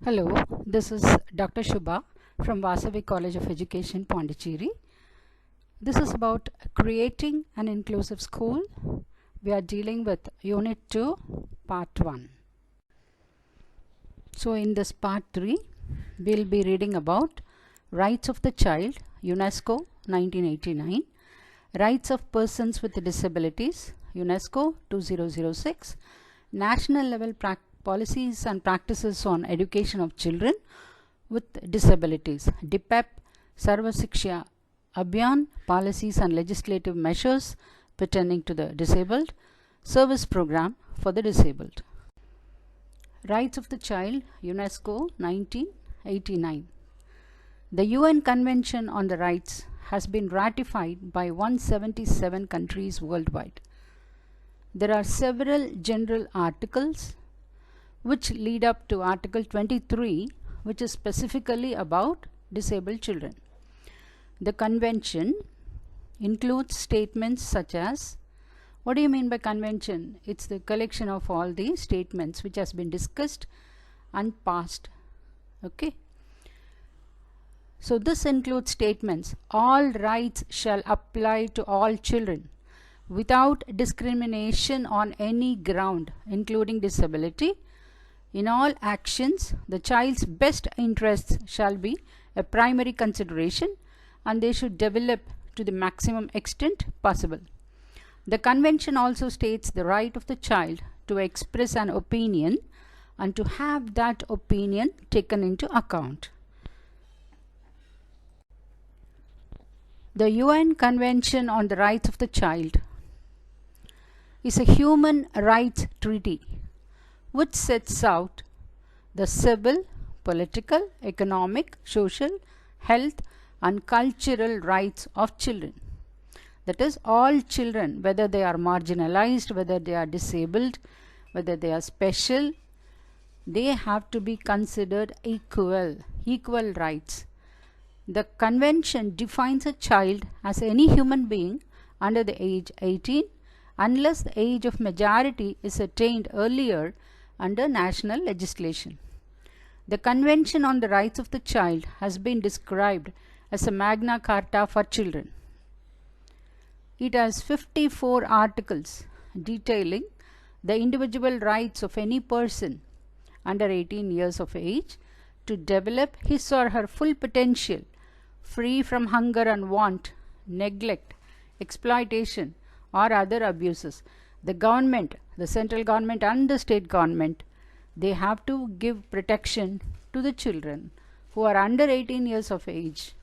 Hello, this is Dr. Shubha from Vasavi College of Education, Pondicherry. This is about creating an inclusive school. We are dealing with Unit 2, Part 1. So in this Part 3, we'll be reading about Rights of the Child, UNESCO 1989, Rights of Persons with Disabilities, UNESCO 2006, National Level Policies and Practices on Education of Children with Disabilities, DPEP, Sarva Shiksha Abhiyan, Policies and Legislative Measures Pertaining to the Disabled, Service Program for the Disabled. Rights of the Child, UNESCO 1989. The UN Convention on the Rights has been ratified by 177 countries worldwide. There are several general articles which lead up to Article 23, which is specifically about disabled children. The convention includes statements such as, what do you mean by convention? It's the collection of all the statements which has been discussed and passed. Okay. So this includes statements, all rights shall apply to all children without discrimination on any ground, including disability. In all actions, the child's best interests shall be a primary consideration and they should develop to the maximum extent possible. The convention also states the right of the child to express an opinion and to have that opinion taken into account. The UN Convention on the Rights of the Child is a human rights treaty which sets out the civil, political, economic, social, health and cultural rights of children. That is, all children, whether they are marginalized, whether they are disabled, whether they are special, they have to be considered equal rights. The convention defines a child as any human being under the age 18 unless the age of majority is attained earlier under national legislation. The Convention on the Rights of the Child has been described as a Magna Carta for children. It has 54 articles detailing the individual rights of any person under 18 years of age to develop his or her full potential, free from hunger and want, neglect, exploitation, or other abuses. The government, the central government and the state government, they have to give protection to the children who are under 18 years of age.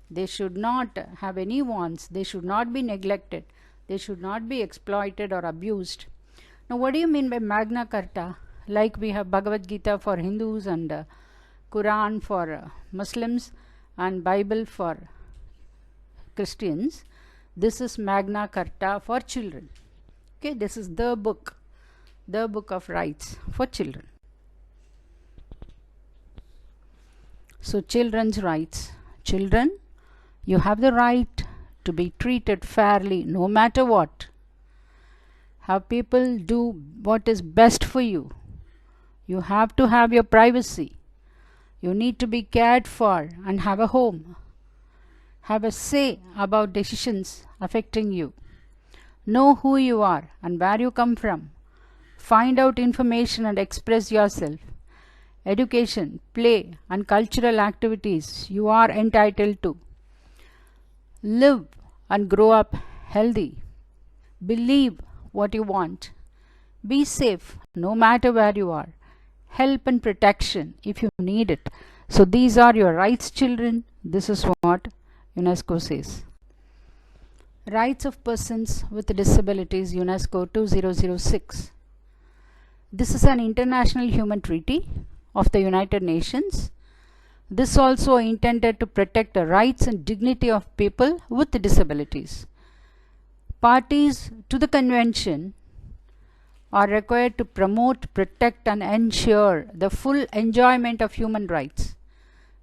They should not have any wants, they should not be neglected, they should not be exploited or abused. Now what do you mean by Magna Carta? Like we have Bhagavad Gita for Hindus and Quran for Muslims and Bible for Christians. This is Magna Carta for children. Okay, this is the book of rights for children. So children's rights. Children, you have the right to be treated fairly no matter what. Have people do what is best for you. You have to have your privacy. You need to be cared for and have a home. Have a say about decisions affecting you. Know who you are and where you come from. Find out information and express yourself. Education, play and cultural activities you are entitled to. Live and grow up healthy. Believe what you want. Be safe no matter where you are. Help and protection if you need it. So these are your rights, children. This is what UNESCO says. Rights of Persons with Disabilities, UNESCO 2006. This is an international human treaty of the United Nations. This also intended to protect the rights and dignity of people with disabilities. Parties to the convention are required to promote, protect and ensure the full enjoyment of human rights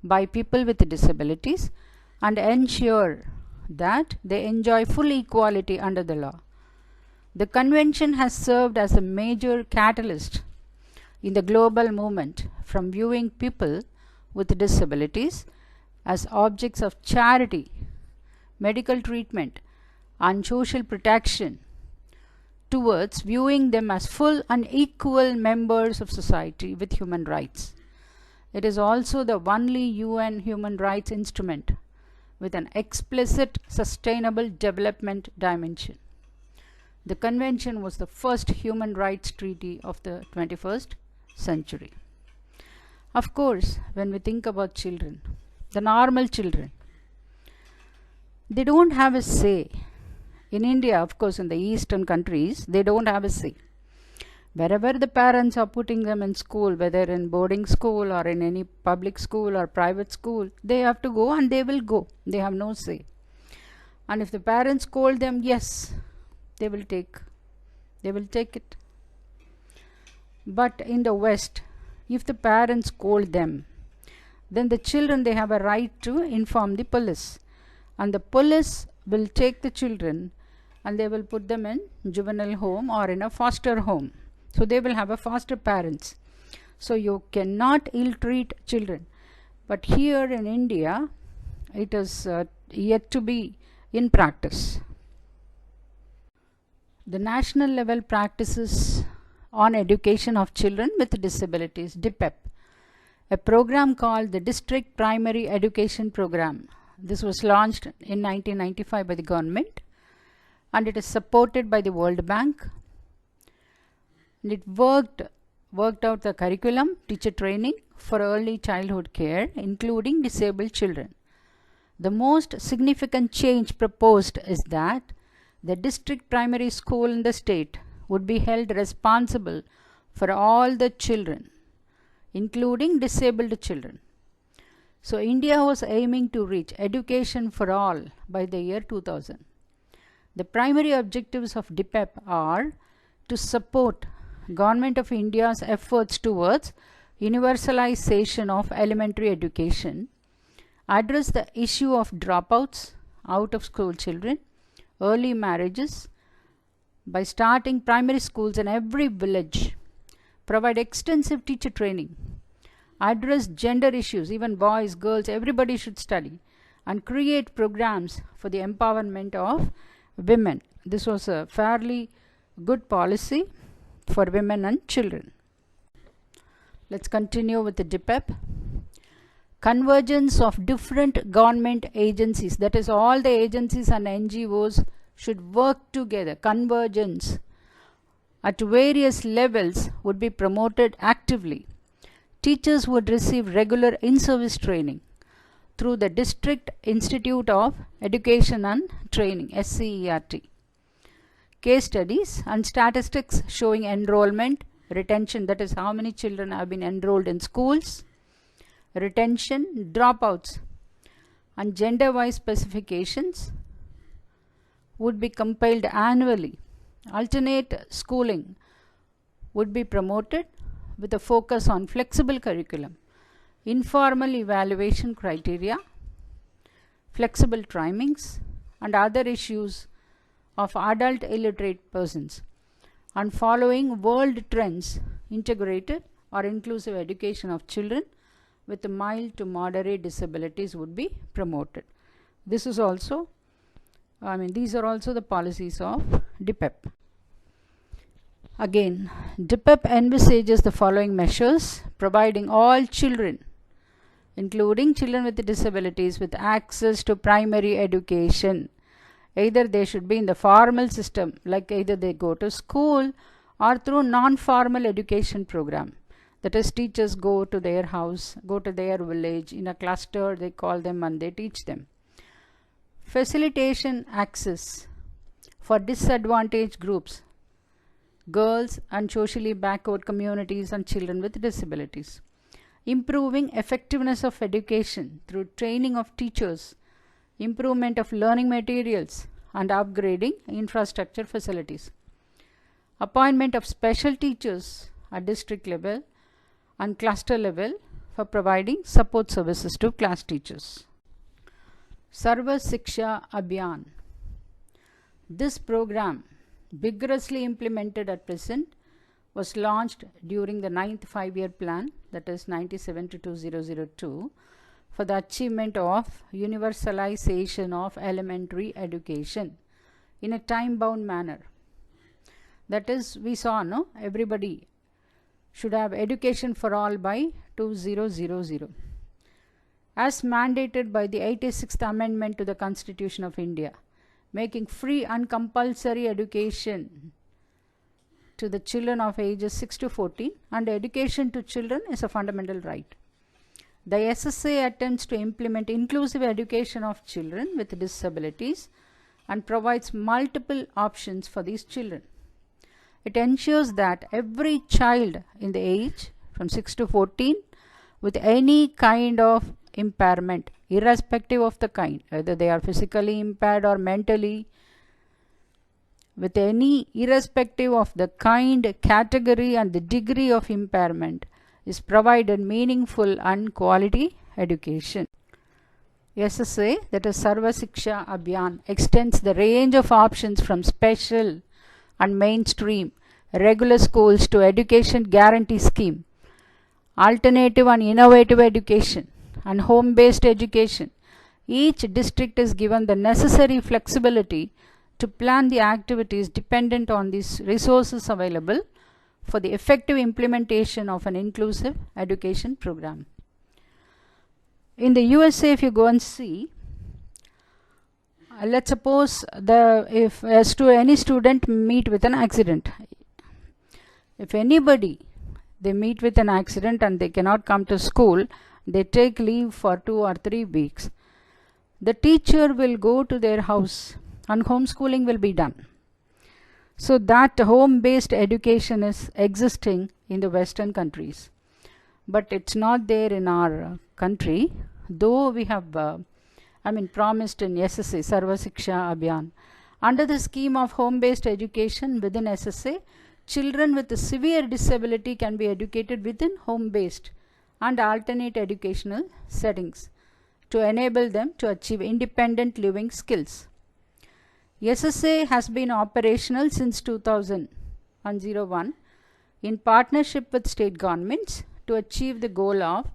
by people with disabilities and ensure that they enjoy full equality under the law. The convention has served as a major catalyst in the global movement from viewing people with disabilities as objects of charity, medical treatment, and social protection towards viewing them as full and equal members of society with human rights. It is also the only UN human rights instrument with an explicit sustainable development dimension. The convention was the first human rights treaty of the 21st century. Of course, when we think about children, the normal children, they don't have a say. In India, of course, in the eastern countries, they don't have a say. Wherever the parents are putting them in school, whether in boarding school or in any public school or private school, they have to go and they will go. They have no say. And if the parents scold them, yes, they will take it. But in the West, if the parents scold them, then the children, they have a right to inform the police. And the police will take the children and they will put them in juvenile home or in a foster home. So they will have a foster parents. So you cannot ill-treat children. But here in India, it is yet to be in practice. The national level practices on education of children with disabilities, DPEP, a program called the District Primary Education Program. This was launched in 1995 by the government, and it is supported by the World Bank. And it worked out the curriculum, teacher training for early childhood care, including disabled children. The most significant change proposed is that the district primary school in the state would be held responsible for all the children, including disabled children. So India was aiming to reach education for all by the year 2000. The primary objectives of DPEP are to support Government of India's efforts towards universalization of elementary education, address the issue of dropouts, out of school children, early marriages by starting primary schools in every village, provide extensive teacher training, address gender issues, even boys, girls, everybody should study, and create programs for the empowerment of women. This was a fairly good policy for women and children. Let's continue with the DPEP. Convergence of different government agencies, that is all the agencies and NGOs should work together. Convergence at various levels would be promoted actively. Teachers would receive regular in-service training through the District Institute of Education and Training, SCERT. Case studies and statistics showing enrollment, retention, that is how many children have been enrolled in schools, retention, dropouts, and gender-wise specifications would be compiled annually. Alternate schooling would be promoted with a focus on flexible curriculum, informal evaluation criteria, flexible timings, and other issues of adult illiterate persons, and following world trends, integrated or inclusive education of children with mild to moderate disabilities would be promoted. This is also, these are also the policies of DPEP. Again, DPEP envisages the following measures: providing all children, including children with disabilities, with access to primary education. Either they should be in the formal system, like either they go to school, or through non-formal education program. That is, teachers go to their house, go to their village, in a cluster they call them and they teach them. Facilitation access for disadvantaged groups, girls and socially backward communities and children with disabilities. Improving effectiveness of education through training of teachers, improvement of learning materials, and upgrading infrastructure facilities. Appointment of special teachers at district level and cluster level for providing support services to class teachers. Sarva Shiksha Abhiyan. This program, vigorously implemented at present, was launched during the 9th five-year plan, that is 97 to 2002, for the achievement of universalization of elementary education in a time-bound manner. That is, we saw, no, everybody should have education for all by 2000, as mandated by the 86th Amendment to the Constitution of India, making free and compulsory education to the children of ages 6 to 14, and education to children is a fundamental right. The SSA attempts to implement inclusive education of children with disabilities and provides multiple options for these children. It ensures that every child in the age from 6 to 14 with any kind of impairment, irrespective of the kind, whether they are physically impaired or mentally, with any irrespective of the kind, category and the degree of impairment, is provided meaningful and quality education. SSA, that is Sarva Shiksha Abhiyan, extends the range of options from special and mainstream regular schools to education guarantee scheme, alternative and innovative education, and home-based education. Each district is given the necessary flexibility to plan the activities dependent on these resources available for the effective implementation of an inclusive education program. In the USA, if you go and see, let's suppose if any student meet with an accident, if anybody they meet with an accident and they cannot come to school, they take leave for 2 or 3 weeks. The teacher will go to their house and homeschooling will be done. So that home-based education is existing in the Western countries, but it's not there in our country, though we have promised in SSA, Sarva Shiksha Abhiyan. Under the scheme of home-based education within SSA, children with a severe disability can be educated within home-based and alternate educational settings to enable them to achieve independent living skills. SSA has been operational since 2001 in partnership with state governments to achieve the goal of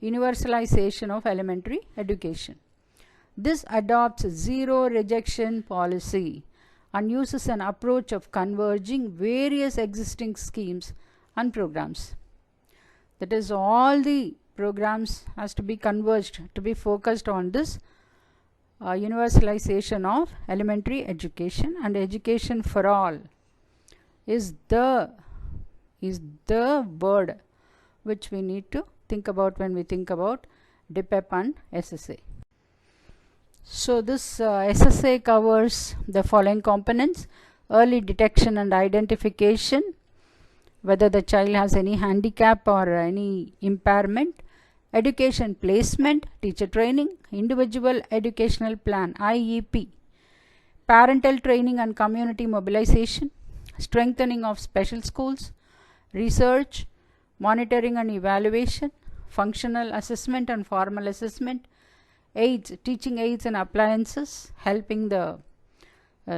universalization of elementary education. This adopts a zero rejection policy and uses an approach of converging various existing schemes and programs. That is, all the programs has to be converged to be focused on this universalization of elementary education, and education for all is the word which we need to think about when we think about DPEP and SSA. So this SSA covers the following components: early detection and identification, whether the child has any handicap or any impairment; education placement, teacher training; individual educational plan IEP; parental training and community mobilization; strengthening of special schools; research; monitoring and evaluation; functional assessment and formal assessment; aids, teaching aids and appliances helping the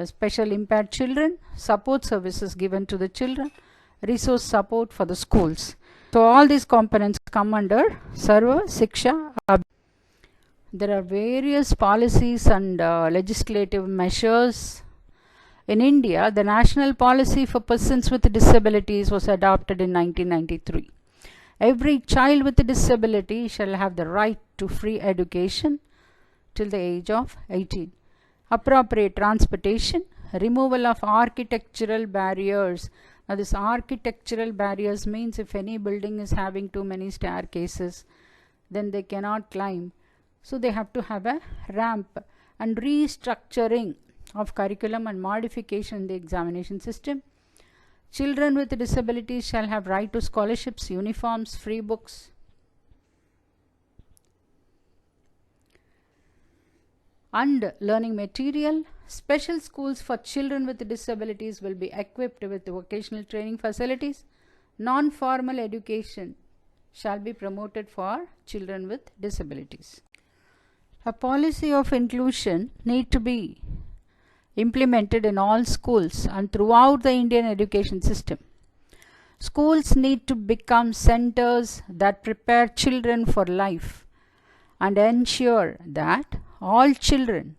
special impaired children; support services given to the children; resource support for the schools. So all these components come under Sarva Shiksha Abhiyan. There are various policies and legislative measures. In India, the National Policy for Persons with Disabilities was adopted in 1993. Every child with a disability shall have the right to free education till the age of 18. Appropriate transportation, removal of architectural barriers. Now this architectural barriers means if any building is having too many staircases, then they cannot climb. So they have to have a ramp, and restructuring of curriculum and modification in the examination system. Children with disabilities shall have right to scholarships, uniforms, free books. And learning material. Special schools for children with disabilities will be equipped with vocational training facilities. Non-formal education shall be promoted for children with disabilities. A policy of inclusion need to be implemented in all schools and throughout the Indian education system. Schools need to become centers that prepare children for life and ensure that all children,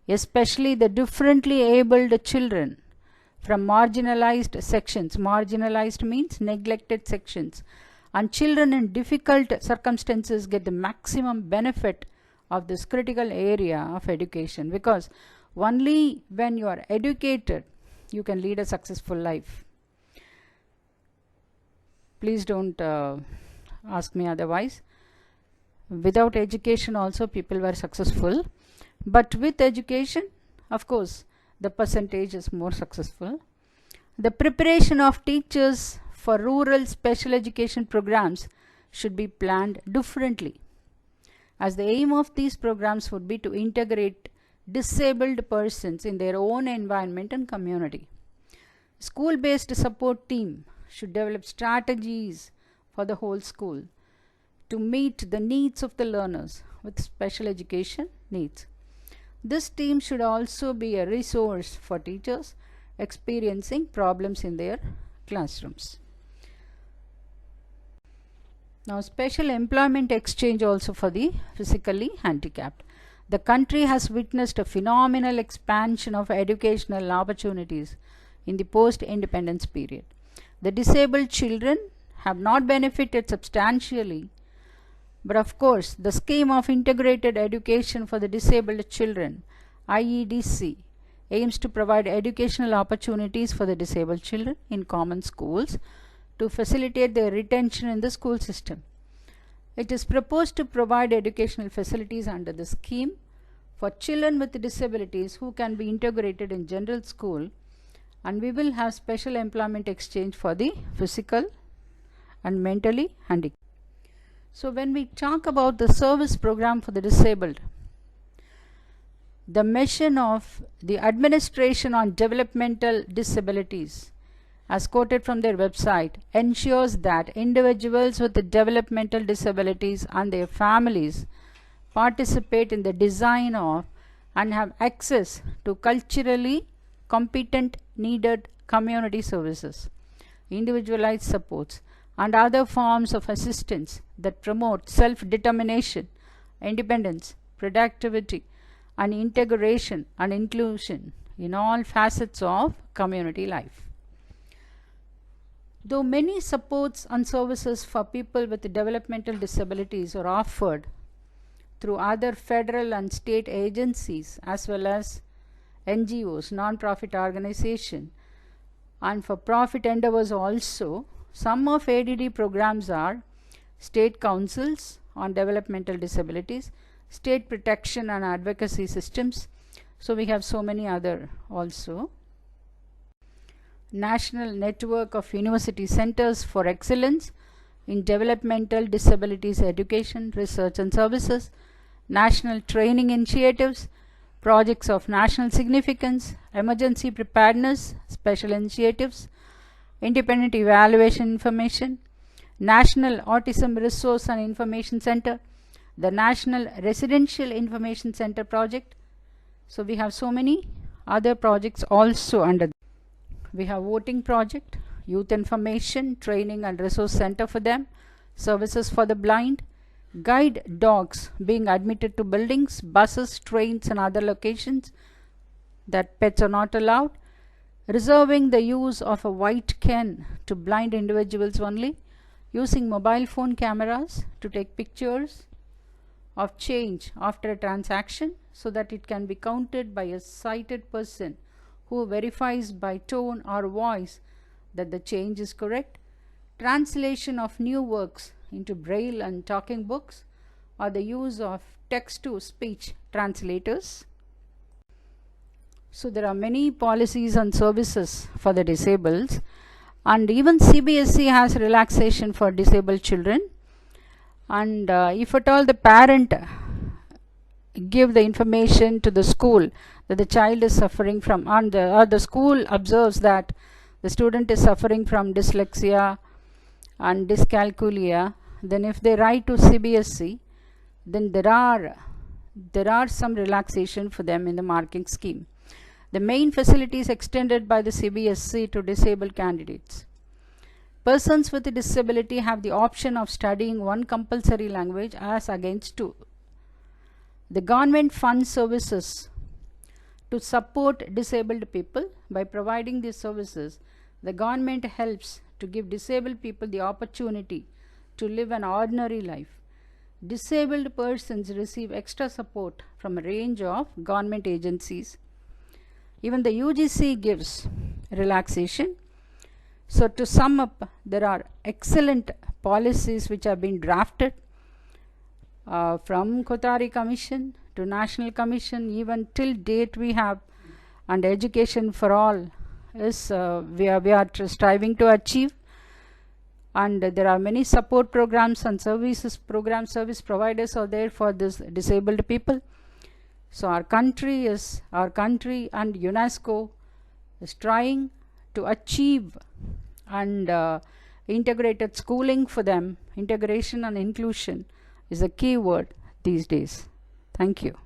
especially the differently abled children from marginalized sections, marginalized means neglected sections, and children in difficult circumstances get the maximum benefit of this critical area of education, because only when you are educated you can lead a successful life. Please don't ask me otherwise. Without education also people were successful, but with education, of course, the percentage is more successful. The preparation of teachers for rural special education programs should be planned differently, as the aim of these programs would be to integrate disabled persons in their own environment and community. School-based support team should develop strategies for the whole school to meet the needs of the learners with special education needs. This team should also be a resource for teachers experiencing problems in their classrooms. Now, special employment exchange also for the physically handicapped. The country has witnessed a phenomenal expansion of educational opportunities in the post-independence period. The disabled children have not benefited substantially, but of course, the scheme of integrated education for the disabled children, IEDC, aims to provide educational opportunities for the disabled children in common schools to facilitate their retention in the school system. It is proposed to provide educational facilities under the scheme for children with disabilities who can be integrated in general school, and we will have special employment exchange for the physical and mentally handicapped. So when we talk about the service program for the disabled, the mission of the Administration on Developmental Disabilities, as quoted from their website, ensures that individuals with developmental disabilities and their families participate in the design of and have access to culturally competent needed community services, individualized supports, and other forms of assistance that promote self-determination, independence, productivity, and integration and inclusion in all facets of community life. Though many supports and services for people with developmental disabilities are offered through other federal and state agencies as well as NGOs, non-profit organizations, and for profit endeavors also, some of ADD programs are state councils on developmental disabilities, state protection and advocacy systems. So we have so many other also. National Network of University Centers for Excellence in Developmental Disabilities Education, Research and Services, National Training Initiatives, Projects of National Significance, Emergency Preparedness, Special Initiatives, Independent Evaluation Information, National Autism Resource and Information Center, the National Residential Information Center project. So we have so many other projects also under. We have voting project, youth information, training and resource center for them, services for the blind, guide dogs being admitted to buildings, buses, trains and other locations that pets are not allowed, reserving the use of a white ken to blind individuals only, using mobile phone cameras to take pictures of change after a transaction so that it can be counted by a sighted person who verifies by tone or voice that the change is correct, translation of new works into braille and talking books, or the use of text-to-speech translators. So there are many policies and services for the disabled, and even CBSE has relaxation for disabled children, and if at all the parent give the information to the school that the child is suffering from, and the school observes that the student is suffering from dyslexia and dyscalculia, then if they write to CBSE, then there are some relaxation for them in the marking scheme. The main facilities extended by the CBSE to disabled candidates. Persons with a disability have the option of studying one compulsory language as against two. The government funds services to support disabled people. By providing these services, the government helps to give disabled people the opportunity to live an ordinary life. Disabled persons receive extra support from a range of government agencies. Even the UGC gives relaxation. So to sum up, there are excellent policies which have been drafted from Kothari Commission to National Commission. Even till date we have, and education for all is we are striving to achieve. And there are many support programs and service providers are there for this disabled people. So our country and UNESCO is trying to achieve and integrated schooling for them. Integration and inclusion is a key word these days. Thank you.